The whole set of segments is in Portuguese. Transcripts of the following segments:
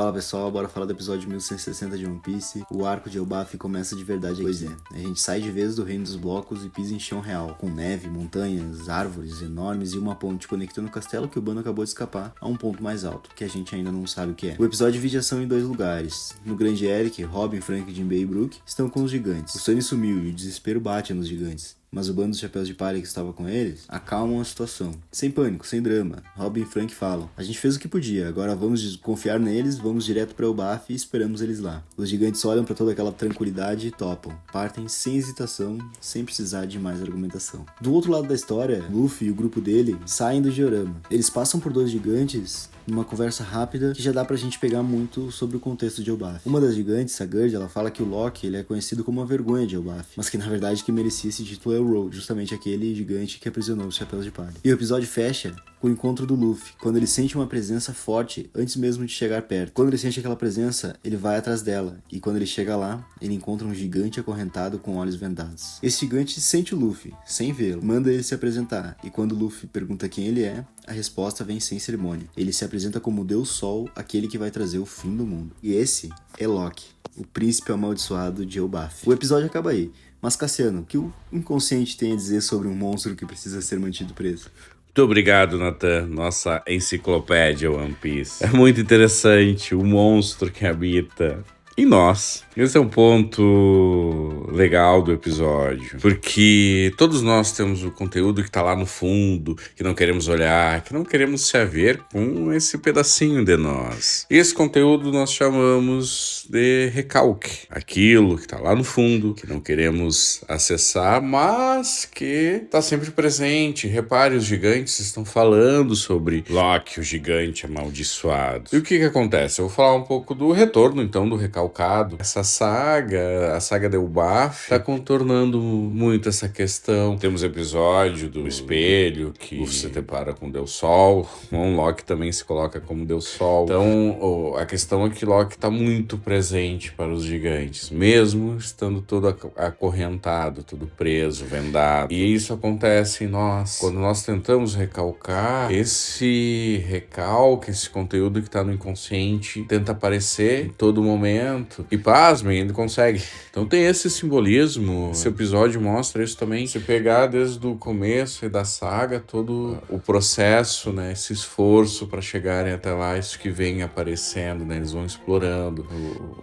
Fala pessoal, bora falar do episódio 1160 de One Piece. O arco de Elbaf começa de verdade. Pois é, a gente sai de vez do reino dos blocos e pisa em chão real, com neve, montanhas, árvores enormes e uma ponte conectando o castelo que o bando acabou de escapar a um ponto mais alto, que a gente ainda não sabe o que é. O episódio divide a ação em dois lugares. No Grande Eric, Robin, Frank, Jinbei e Brook estão com os gigantes. O Sunny sumiu e o desespero bate nos gigantes. Mas o bando dos chapéus de palha que estava com eles acalmam a situação. Sem pânico, sem drama. Robin e Frank falam: a gente fez o que podia, agora vamos confiar neles, vamos direto para Elbaf e esperamos eles lá. Os gigantes olham para toda aquela tranquilidade e topam. Partem sem hesitação, sem precisar de mais argumentação. Do outro lado da história, Luffy e o grupo dele saem do diorama. Eles passam por dois gigantes numa conversa rápida que já dá pra gente pegar muito sobre o contexto de Elbaf. Uma das gigantes, a Gerd, ela fala que o Loki ele é conhecido como uma vergonha de Elbaf, mas que na verdade quem merecia esse título é o Road, justamente aquele gigante que aprisionou os chapéus de palha. E o episódio fecha com o encontro do Luffy, quando ele sente uma presença forte antes mesmo de chegar perto. Quando ele sente aquela presença, ele vai atrás dela, e quando ele chega lá, ele encontra um gigante acorrentado com olhos vendados. Esse gigante sente o Luffy, sem vê-lo, manda ele se apresentar, e quando o Luffy pergunta quem ele é, a resposta vem sem cerimônia. Ele se apresenta como o Deus Sol, aquele que vai trazer o fim do mundo. E esse é Loki, o príncipe amaldiçoado de Elbaf. O episódio acaba aí. Mas Cassiano, o que o inconsciente tem a dizer sobre um monstro que precisa ser mantido preso? Muito obrigado, Nathan, nossa enciclopédia One Piece. É muito interessante o monstro que habita em nós. Esse é um ponto legal do episódio, porque todos nós temos o conteúdo que tá lá no fundo, que não queremos olhar, que não queremos se haver com esse pedacinho de nós. E esse conteúdo nós chamamos de recalque. Aquilo que tá lá no fundo, que não queremos acessar, mas que tá sempre presente. Repare, os gigantes estão falando sobre Loki, o gigante amaldiçoado. E o que acontece? Eu vou falar um pouco do retorno, então, do recalcado. Essa saga, a saga de Elbaf, tá contornando muito essa questão. Temos episódio do espelho, que Luffy se depara com Deus Sol. Loki também se coloca como Deus Sol. Então, a questão é que Loki tá muito presente para os gigantes, mesmo estando todo acorrentado, tudo preso, vendado. E isso acontece em nós. Quando nós tentamos recalcar, esse recalque, esse conteúdo que tá no inconsciente, tenta aparecer em todo momento. E pasmem, ele consegue. Então tem esse simbolismo. Esse episódio mostra isso também. Se pegar desde o começo da saga, todo o processo, né? Esse esforço para chegarem até lá, isso que vem aparecendo, né? Eles vão explorando.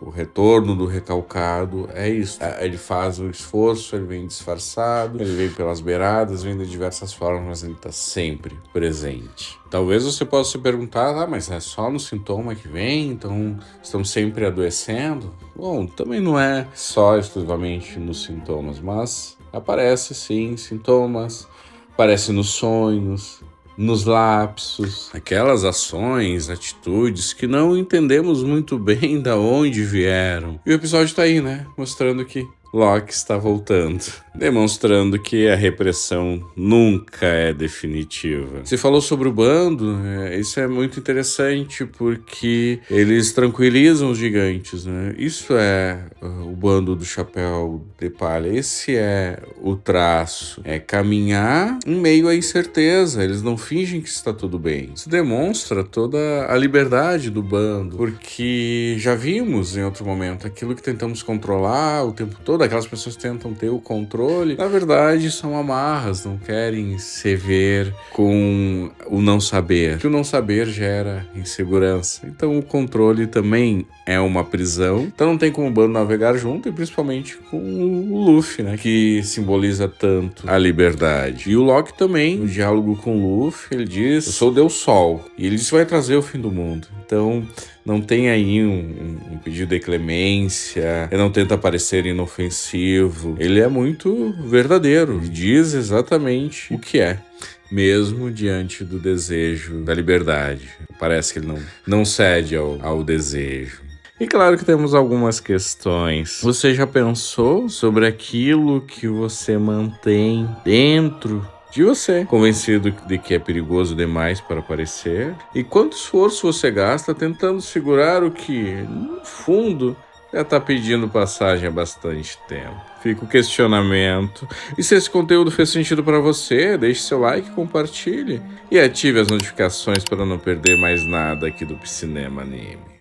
O retorno do recalcado é isso. Ele faz o esforço, ele vem disfarçado, ele vem pelas beiradas, vem de diversas formas, mas ele tá sempre presente. Talvez você possa se perguntar, mas é só no sintoma que vem, então estamos sempre adoecendo? Bom, também não é só exclusivamente nos sintomas, mas aparece sim sintomas, aparece nos sonhos, nos lapsos, aquelas ações, atitudes que não entendemos muito bem da onde vieram. E o episódio tá aí, né? Mostrando que Loki está voltando, demonstrando que a repressão nunca é definitiva. Você falou sobre o bando, isso é muito interessante porque eles tranquilizam os gigantes, né? Isso é o bando do chapéu de palha, esse é o traço, é caminhar em meio à incerteza, eles não fingem que está tudo bem. Isso demonstra toda a liberdade do bando, porque já vimos em outro momento aquilo que tentamos controlar o tempo todo, aquelas pessoas que tentam ter o controle, na verdade são amarras, não querem se ver com o não saber, que o não saber gera insegurança. Então o controle também é uma prisão, então não tem como o bando navegar junto, e principalmente com o Luffy, né, que simboliza tanto a liberdade. E o Loki também, no diálogo com o Luffy, ele diz: eu sou o Deus Sol, e ele disse que vai trazer o fim do mundo. Então não tem aí um pedido de clemência, ele não tenta parecer inofensivo, ele é muito verdadeiro, ele diz exatamente o que é, mesmo diante do desejo da liberdade. Parece que ele não cede ao desejo. E claro que temos algumas questões. Você já pensou sobre aquilo que você mantém dentro de você, convencido de que é perigoso demais para aparecer? E quanto esforço você gasta tentando segurar o que, no fundo, já está pedindo passagem há bastante tempo? Fica o questionamento. E se esse conteúdo fez sentido para você, deixe seu like, compartilhe e ative as notificações para não perder mais nada aqui do Piscinema Anime.